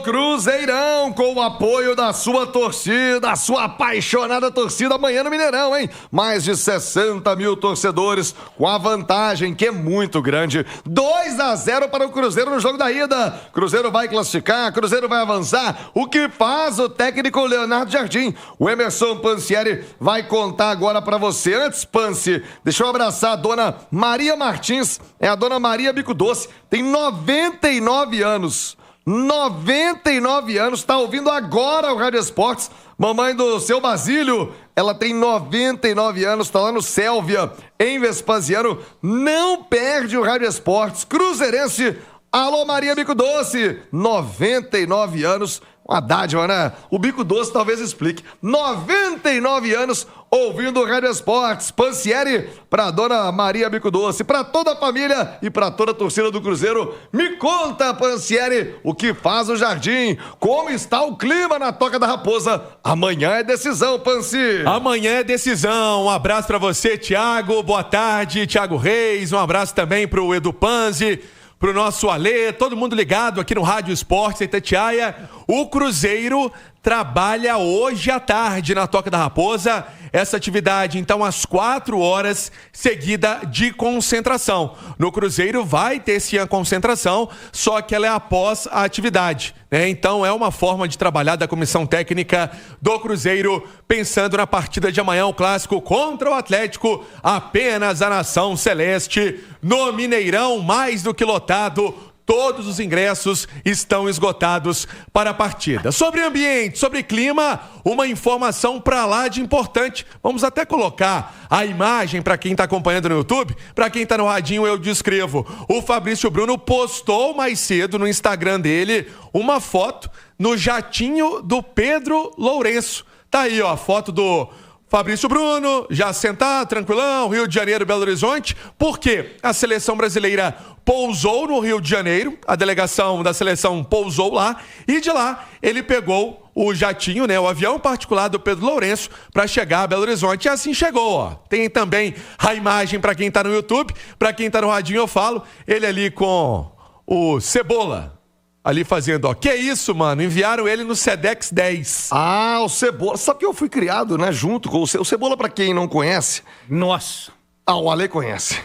Cruzeirão, com o apoio da sua torcida, a sua apaixonada torcida amanhã no Mineirão, hein? Mais de 60 mil torcedores, com a vantagem que é muito grande. 2-0 para o Cruzeiro no jogo da ida. Cruzeiro vai classificar, Cruzeiro vai avançar. O que faz o técnico Leonardo Jardim? O Emerson Pancieri vai contar agora para você. Antes, Panci, deixa eu abraçar a dona Maria Martins, é a dona Maria Bico Doce, tem 99 anos. 99 anos, tá ouvindo agora o Rádio Esportes. Mamãe do seu Basílio, ela tem 99 anos, tá lá no Sélvia, em Vespasiano. Não perde o Rádio Esportes. Cruzeirense, alô Maria Bico Doce, 99 anos. Uma dádiva, né? O Bico Doce talvez explique. 99 anos ouvindo o Rádio Esportes. Pancieri pra dona Maria Bico Doce, pra toda a família e pra toda a torcida do Cruzeiro. Me conta, Pancieri, o que faz o Jardim? Como está o clima na Toca da Raposa? Amanhã é decisão, Panci. Amanhã é decisão. Um abraço pra você, Thiago. Boa tarde, Thiago Reis. Um abraço também pro Edu Panzi, pro nosso Alê, todo mundo ligado aqui no Rádio Esportes Itatiaia. O Cruzeiro trabalha hoje à tarde na Toca da Raposa. Essa atividade, então, às 4 horas, seguida de concentração. No Cruzeiro vai ter sim a concentração, só que ela é após a atividade, né? Então, é uma forma de trabalhar da comissão técnica do Cruzeiro, pensando na partida de amanhã, o clássico contra o Atlético, apenas a Nação Celeste, no Mineirão, mais do que lotado. Todos os ingressos estão esgotados para a partida. Sobre ambiente, sobre clima, uma informação para lá de importante. Vamos até colocar a imagem para quem está acompanhando no YouTube. Para quem está no radinho, eu descrevo. O Fabrício Bruno postou mais cedo no Instagram dele uma foto no jatinho do Pedro Lourenço. Tá aí, ó, a foto do Fabrício Bruno, já sentado, tranquilão, Rio de Janeiro, Belo Horizonte. Por quê? A seleção brasileira pousou no Rio de Janeiro, a delegação da seleção pousou lá, e de lá ele pegou o jatinho, né, o avião particular do Pedro Lourenço, para chegar a Belo Horizonte. E assim chegou, ó. Tem também a imagem para quem tá no YouTube, para quem tá no radinho eu falo, ele ali com o Cebola. Ali fazendo, ó, que isso, mano? Enviaram ele no Sedex 10. Ah, o Cebola. Sabe que eu fui criado, né, junto com o Cebola, pra quem não conhece. Nossa. Ah, o Ale conhece.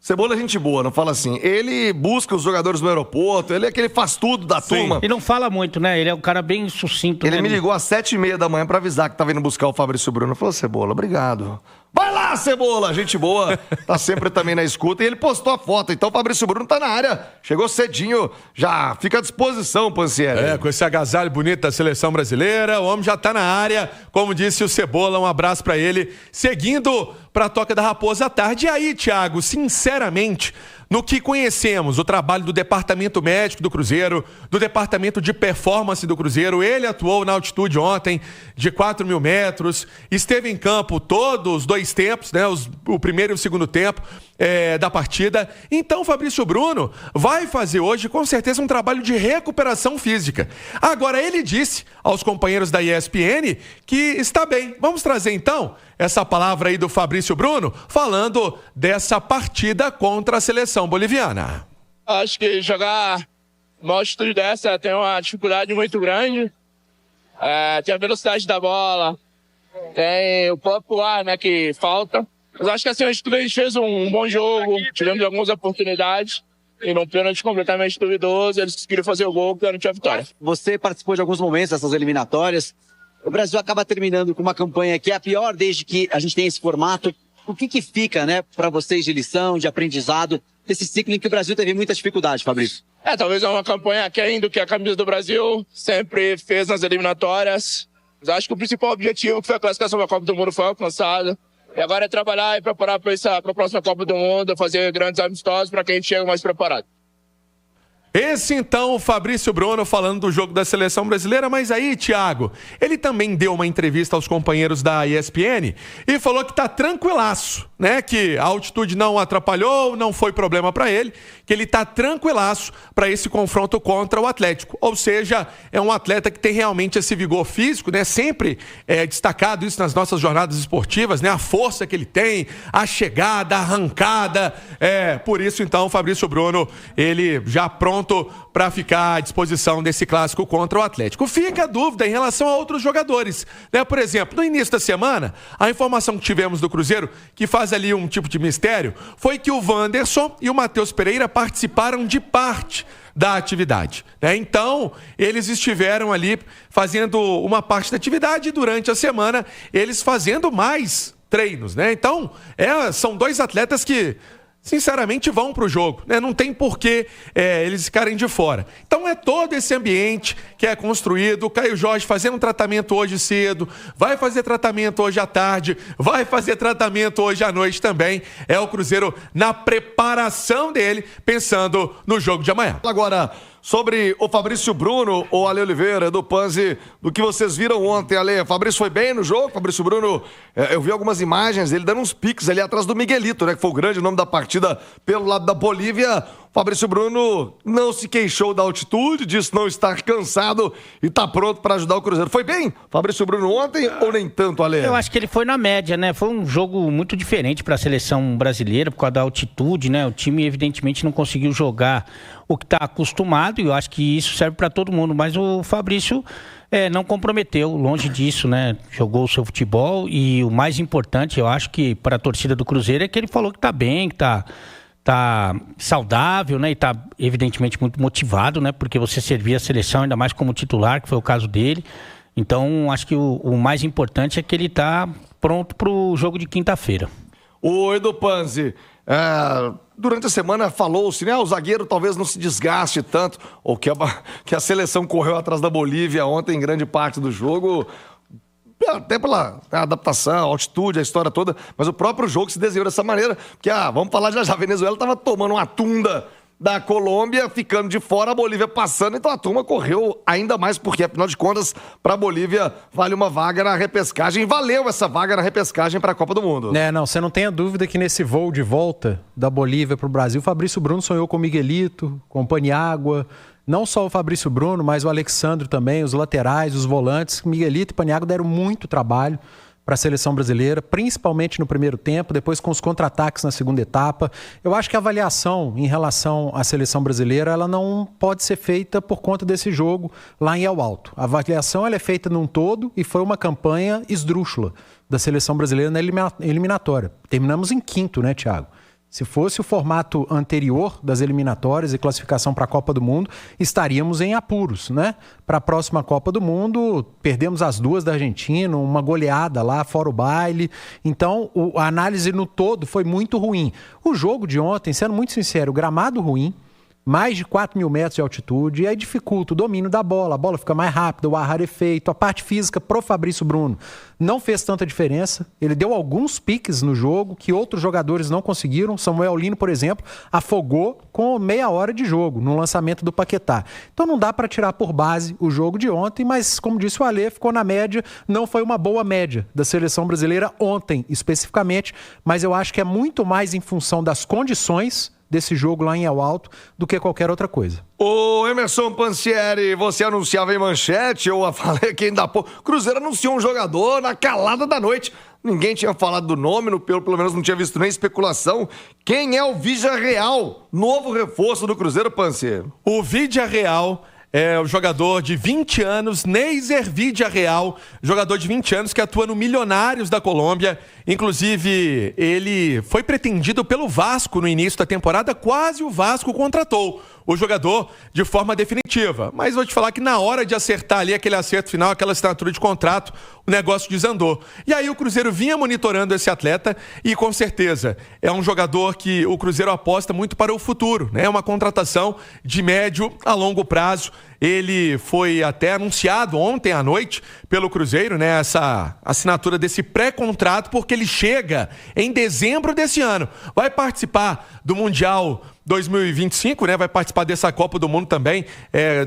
Cebola é gente boa, não fala assim. Ele busca os jogadores no aeroporto, ele é aquele faz tudo da turma. Ele não fala muito, né? Ele é um cara bem sucinto. Ele né? me ligou às 7h30 da manhã pra avisar que tava indo buscar o Fabrício Bruno. Falou, Cebola, obrigado. Vai lá, Cebola! Gente boa, tá sempre também na escuta. E ele postou a foto, então o Fabrício Bruno tá na área. Chegou cedinho, já fica à disposição, Pancieri. É, com esse agasalho bonito da seleção brasileira, o homem já tá na área. Como disse o Cebola, um abraço pra ele. Seguindo pra Toca da Raposa à tarde. E aí, Thiago, sinceramente, no que conhecemos, o trabalho do departamento médico do Cruzeiro, do departamento de performance do Cruzeiro, ele atuou na altitude ontem de 4.000 metros, esteve em campo todos os 2 tempos, né, o primeiro e o segundo tempo da partida. Então, Fabrício Bruno vai fazer hoje, com certeza, um trabalho de recuperação física. Agora, ele disse aos companheiros da ESPN que está bem. Vamos trazer, então, essa palavra aí do Fabrício Bruno, falando dessa partida contra a seleção boliviana. Acho que jogar uma altitude dessa tem uma dificuldade muito grande. Tem a velocidade da bola, tem o próprio ar, né, que falta. Mas acho que assim, a gente fez um bom jogo, tivemos algumas oportunidades. E num pênalti completamente duvidoso, eles conseguiram fazer o gol, garantir a vitória. Você participou de alguns momentos dessas eliminatórias. O Brasil acaba terminando com uma campanha que é a pior desde que a gente tem esse formato. O que fica, né, para vocês de lição, de aprendizado, desse ciclo em que o Brasil teve muita dificuldade, Fabrício? Talvez é uma campanha aquém do que a camisa do Brasil sempre fez nas eliminatórias. Mas acho que o principal objetivo, que foi a classificação da Copa do Mundo, foi alcançado. E agora é trabalhar e preparar para a próxima Copa do Mundo, fazer grandes amistosos para que a gente chegue mais preparado. Esse, então, o Fabrício Bruno falando do jogo da seleção brasileira. Mas aí, Thiago, ele também deu uma entrevista aos companheiros da ESPN e falou que tá tranquilaço, né? Que a altitude não atrapalhou, não foi problema para ele, que ele tá tranquilaço para esse confronto contra o Atlético. Ou seja, é um atleta que tem realmente esse vigor físico, né? Sempre destacado isso nas nossas jornadas esportivas, né? A força que ele tem, a chegada, a arrancada. Por isso, então, o Fabrício Bruno, ele já pronto pronto para ficar à disposição desse clássico contra o Atlético. Fica a dúvida em relação a outros jogadores, né? Por exemplo, no início da semana, a informação que tivemos do Cruzeiro, que faz ali um tipo de mistério, foi que o Wanderson e o Matheus Pereira participaram de parte da atividade, né? Então, eles estiveram ali fazendo uma parte da atividade e durante a semana eles fazendo mais treinos, né? Então, são dois atletas que sinceramente vão para o jogo, né? Não tem porquê eles ficarem de fora. Então é todo esse ambiente que é construído. O Caio Jorge fazendo um tratamento hoje cedo, vai fazer tratamento hoje à tarde, vai fazer tratamento hoje à noite também. É o Cruzeiro na preparação dele, pensando no jogo de amanhã. Agora, sobre o Fabrício Bruno, o Ale Oliveira, do Panzi, do que vocês viram ontem, Ale. O Fabrício foi bem no jogo? Fabrício Bruno, eu vi algumas imagens dele dando uns piques ali atrás do Miguelito, né? Que foi o grande nome da partida pelo lado da Bolívia. O Fabrício Bruno não se queixou da altitude, disse não estar cansado e tá pronto para ajudar o Cruzeiro. Foi bem, Fabrício Bruno, ontem ou nem tanto, Ale? Eu acho que ele foi na média, né? Foi um jogo muito diferente para a seleção brasileira por causa da altitude, né? O time evidentemente não conseguiu jogar o que está acostumado e eu acho que isso serve para todo mundo, mas o Fabrício não comprometeu, longe disso, né? Jogou o seu futebol e o mais importante, eu acho que para a torcida do Cruzeiro é que ele falou que está bem, que tá saudável, né? E tá evidentemente muito motivado, né? Porque você servir a seleção, ainda mais como titular, que foi o caso dele. Então, acho que o mais importante é que ele tá pronto pro jogo de quinta-feira. O Edu Panzi, durante a semana falou-se, né? O zagueiro talvez não se desgaste tanto, ou que a seleção correu atrás da Bolívia ontem em grande parte do jogo, até pela adaptação, altitude, a história toda, mas o próprio jogo se desenhou dessa maneira, porque, vamos falar já, a Venezuela estava tomando uma tunda da Colômbia, ficando de fora, a Bolívia passando, então a turma correu ainda mais, porque, afinal de contas, para a Bolívia vale uma vaga na repescagem, valeu essa vaga na repescagem para a Copa do Mundo. Não, você não tenha dúvida que nesse voo de volta da Bolívia para o Brasil, o Fabrício Bruno sonhou com o Miguelito, com o Paniagua. Não só o Fabrício Bruno, mas o Alexandre também, os laterais, os volantes. Miguelito e Paniagua deram muito trabalho para a seleção brasileira, principalmente no primeiro tempo, depois com os contra-ataques na segunda etapa. Eu acho que a avaliação em relação à seleção brasileira, ela não pode ser feita por conta desse jogo lá em El Alto. A avaliação ela é feita num todo e foi uma campanha esdrúxula da seleção brasileira na eliminatória. Terminamos em quinto, né, Thiago? Se fosse o formato anterior das eliminatórias e classificação para a Copa do Mundo, estaríamos em apuros, né? Para a próxima Copa do Mundo, perdemos as duas da Argentina, uma goleada lá, fora o baile. Então, a análise no todo foi muito ruim. O jogo de ontem, sendo muito sincero, gramado ruim, mais de 4.000 metros de altitude, e aí dificulta o domínio da bola, a bola fica mais rápida, o ar rarefeito, a parte física pro Fabrício Bruno não fez tanta diferença, ele deu alguns piques no jogo que outros jogadores não conseguiram. Samuel Lino, por exemplo, afogou com meia hora de jogo no lançamento do Paquetá. Então não dá para tirar por base o jogo de ontem, mas como disse o Alê, ficou na média, não foi uma boa média da seleção brasileira ontem especificamente, mas eu acho que é muito mais em função das condições desse jogo lá em El Alto do que qualquer outra coisa. Ô Emerson Pansieri, você anunciava em manchete, eu falei aqui ainda há pouco, Cruzeiro anunciou um jogador na calada da noite, ninguém tinha falado do nome, pelo menos não tinha visto nem especulação. Quem é o Vidia Real, novo reforço do Cruzeiro, Pansieri? O Vidia Real é o jogador de 20 anos, Neiser Vidia Real, jogador de 20 anos que atua no Milionários da Colômbia. Inclusive, ele foi pretendido pelo Vasco no início da temporada, quase o Vasco contratou o jogador de forma definitiva. Mas vou te falar que na hora de acertar ali aquele acerto final, aquela assinatura de contrato, o negócio desandou. E aí o Cruzeiro vinha monitorando esse atleta e com certeza é um jogador que o Cruzeiro aposta muito para o futuro, né? É uma contratação de médio a longo prazo. Ele foi até anunciado ontem à noite pelo Cruzeiro, né? Essa assinatura desse pré-contrato, porque ele chega em dezembro desse ano. Vai participar do Mundial 2025, né? Vai participar dessa Copa do Mundo também,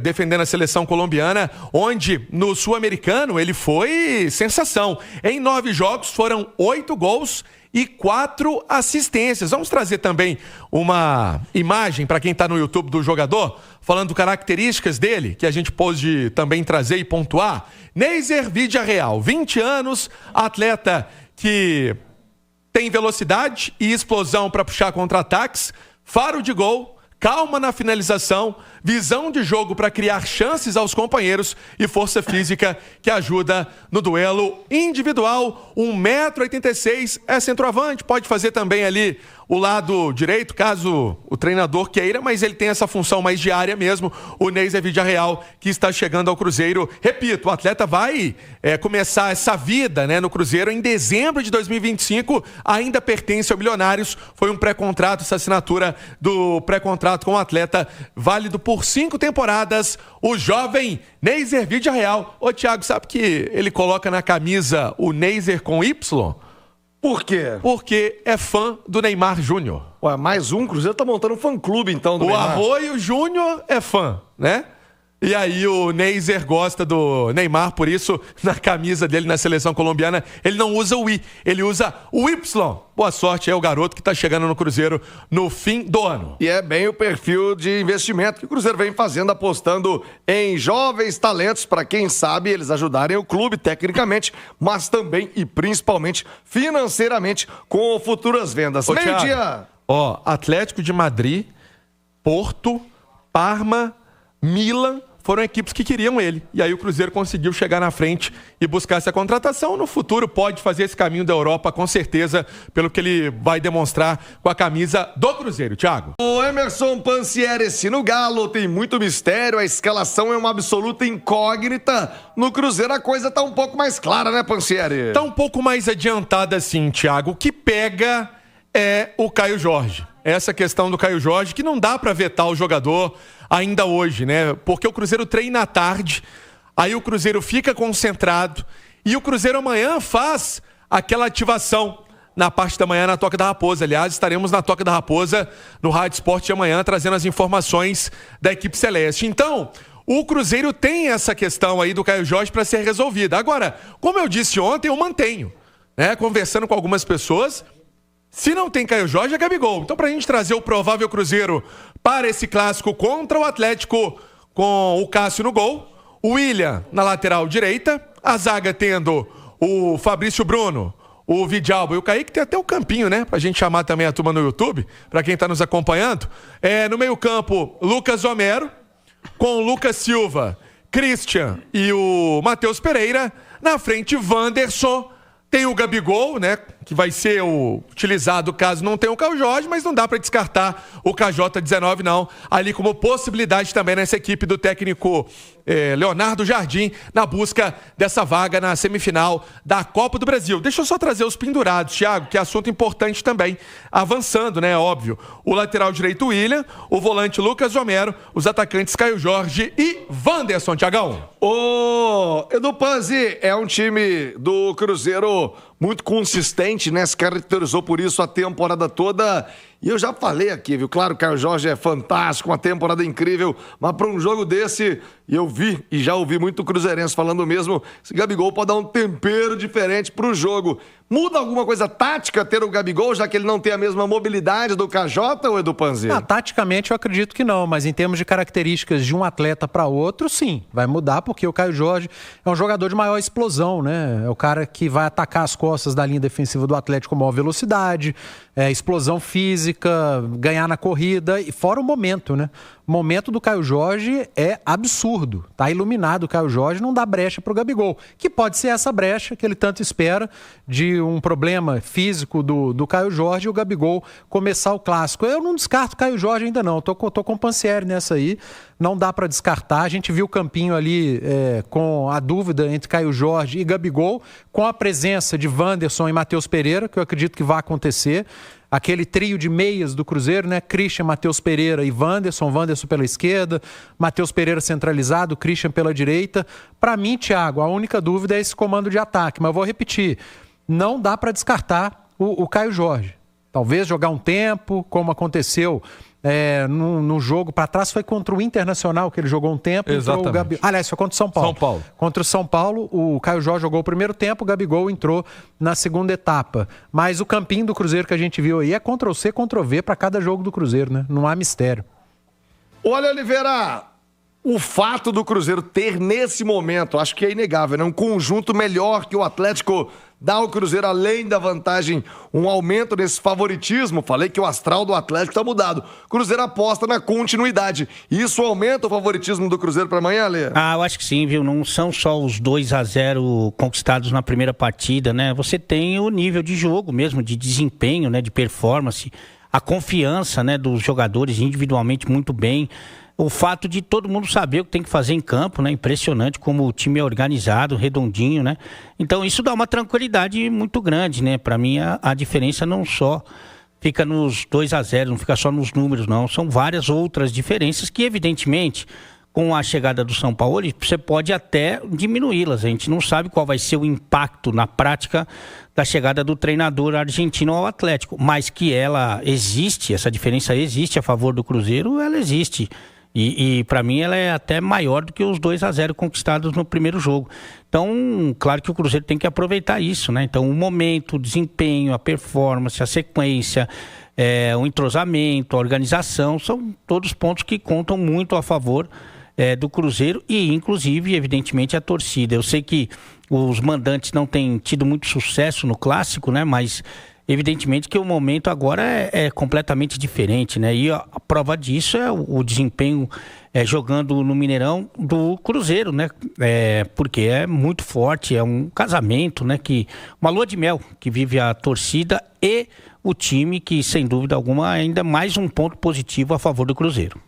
defendendo a seleção colombiana, onde no Sul-Americano ele foi sensação. Em 9 jogos foram 8 gols e 4 assistências. Vamos trazer também uma imagem para quem está no YouTube do jogador, falando características dele, que a gente pode também trazer e pontuar. Neiser Vidia Real, 20 anos, atleta que tem velocidade e explosão para puxar contra-ataques, faro de gol, calma na finalização, visão de jogo para criar chances aos companheiros e força física que ajuda no duelo individual. 1,86 m, é centroavante, pode fazer também ali o lado direito, caso o treinador queira, mas ele tem essa função mais diária mesmo, o Neiser Villarreal, que está chegando ao Cruzeiro. Repito, o atleta vai começar essa vida, né, no Cruzeiro em dezembro de 2025, ainda pertence ao Milionários, foi um pré-contrato, essa assinatura do pré-contrato com o atleta, válido por 5 temporadas, o jovem Neiser Villarreal. Ô Thiago, sabe que ele coloca na camisa o Neiser com Y? Por quê? Porque é fã do Neymar Júnior. Ué, mais um? O Cruzeiro tá montando um fã-clube, então, do O Neymar. Arroio Júnior é fã, né? E aí o Neiser gosta do Neymar, por isso, na camisa dele na seleção colombiana, ele não usa o I, ele usa o Y. Boa sorte aí ao garoto que tá chegando no Cruzeiro no fim do ano. E é bem o perfil de investimento que o Cruzeiro vem fazendo, apostando em jovens talentos, para quem sabe eles ajudarem o clube tecnicamente, mas também e principalmente financeiramente com futuras vendas. Ô, Meio-dia. Thiago, ó, Atlético de Madrid, Porto, Parma, Milan foram equipes que queriam ele. E aí o Cruzeiro conseguiu chegar na frente e buscar essa contratação. No futuro pode fazer esse caminho da Europa, com certeza, pelo que ele vai demonstrar com a camisa do Cruzeiro. Thiago. O Emerson Pansieri, se no Galo tem muito mistério, a escalação é uma absoluta incógnita. No Cruzeiro a coisa tá um pouco mais clara, né, Pansieri? Tá um pouco mais adiantada sim, Thiago. O que pega é o Caio Jorge. Essa questão do Caio Jorge, que não dá para vetar o jogador ainda hoje, né? Porque o Cruzeiro treina à tarde, aí o Cruzeiro fica concentrado e o Cruzeiro amanhã faz aquela ativação na parte da manhã na Toca da Raposa. Aliás, estaremos na Toca da Raposa no Rádio Esporte de amanhã, trazendo as informações da equipe celeste. Então, o Cruzeiro tem essa questão aí do Caio Jorge para ser resolvida. Agora, como eu disse ontem, eu mantenho, né? Conversando com algumas pessoas, se não tem Caio Jorge, é Gabigol. Então, para a gente trazer o provável Cruzeiro para esse clássico contra o Atlético, com o Cássio no gol, o William na lateral direita, a zaga tendo o Fabrício Bruno, o Vidalba e o Kaique, tem até o campinho, né? Pra gente chamar também a turma no YouTube, para quem tá nos acompanhando. No meio-campo, Lucas Homero, com o Lucas Silva, Christian e o Matheus Pereira. Na frente, Wanderson. Tem o Gabigol, né, que vai ser utilizado caso não tenha o Caio Jorge, mas não dá para descartar o KJ19 não, ali como possibilidade também nessa equipe do técnico Leonardo Jardim, na busca dessa vaga na semifinal da Copa do Brasil. Deixa eu só trazer os pendurados, Thiago, que é assunto importante também, avançando, né, óbvio. O lateral direito William, o volante Lucas Homero, os atacantes Caio Jorge e Wanderson, Thiagão. Ô, Edu Panzi, é um time do Cruzeiro muito consistente, né? Se caracterizou por isso a temporada toda. E eu já falei aqui, viu? Claro, o Caio Jorge é fantástico, uma temporada incrível, mas para um jogo desse, eu vi e já ouvi muito cruzeirense falando mesmo, esse Gabigol pode dar um tempero diferente pro jogo. Muda alguma coisa tática ter o Gabigol, já que ele não tem a mesma mobilidade do KJ, ou Edu Panzi? Taticamente eu acredito que não, mas em termos de características de um atleta para outro, sim, vai mudar, porque o Caio Jorge é um jogador de maior explosão, né? É o cara que vai atacar as costas da linha defensiva do Atlético com maior velocidade, explosão física, ganhar na corrida, e fora o momento, né? O momento do Caio Jorge é absurdo. Tá iluminado o Caio Jorge, não dá brecha pro Gabigol. Que pode ser essa brecha que ele tanto espera de um problema físico do Caio Jorge e o Gabigol começar o clássico. Eu não descarto o Caio Jorge ainda não. Tô com o Pansieri nessa aí. Não dá para descartar. A gente viu o campinho ali com a dúvida entre Caio Jorge e Gabigol, com a presença de Wanderson e Matheus Pereira, que eu acredito que vai acontecer. Aquele trio de meias do Cruzeiro, né? Christian, Matheus Pereira e Wanderson pela esquerda, Matheus Pereira centralizado, Christian pela direita. Para mim, Thiago, a única dúvida é esse comando de ataque, mas eu vou repetir, não dá para descartar o Caio Jorge. Talvez jogar um tempo, como aconteceu no jogo para trás, foi contra o Internacional que ele jogou um tempo. Exatamente. Aliás, foi contra o São Paulo. São Paulo. Contra o São Paulo, o Caio Jorge jogou o primeiro tempo, o Gabigol entrou na segunda etapa. Mas o campinho do Cruzeiro que a gente viu aí é Ctrl-C, Ctrl-V para cada jogo do Cruzeiro, né? Não há mistério. Olha, Oliveira, O fato do Cruzeiro ter, nesse momento, acho que é inegável, né? Um conjunto melhor que o Atlético dá ao Cruzeiro, além da vantagem, um aumento nesse favoritismo. Falei que o astral do Atlético está mudado. Cruzeiro aposta na continuidade. Isso aumenta o favoritismo do Cruzeiro para amanhã, Lê? Eu acho que sim, viu? Não são só os 2-0 conquistados na primeira partida, né? Você tem o nível de jogo mesmo, de desempenho, né? De performance, a confiança, né? Dos jogadores individualmente muito bem. O fato de todo mundo saber o que tem que fazer em campo, né? Impressionante como o time é organizado, redondinho, né? Então isso dá uma tranquilidade muito grande, né? Para mim a diferença não só fica nos 2-0, não fica só nos números, não. São várias outras diferenças que, evidentemente, com a chegada do São Paulo, você pode até diminuí-las. A gente não sabe qual vai ser o impacto na prática da chegada do treinador argentino ao Atlético, mas que ela existe, essa diferença existe a favor do Cruzeiro, ela existe. E para mim ela é até maior do que os 2-0 conquistados no primeiro jogo. Então, claro que o Cruzeiro tem que aproveitar isso, né? Então, o momento, o desempenho, a performance, a sequência, o entrosamento, a organização, são todos pontos que contam muito a favor do Cruzeiro e, inclusive, evidentemente, a torcida. Eu sei que os mandantes não têm tido muito sucesso no Clássico, né? Mas evidentemente que o momento agora é completamente diferente, né? E a prova disso é o desempenho jogando no Mineirão do Cruzeiro, né? Porque é muito forte, é um casamento, né? Uma lua de mel que vive a torcida e o time, que sem dúvida alguma ainda mais um ponto positivo a favor do Cruzeiro.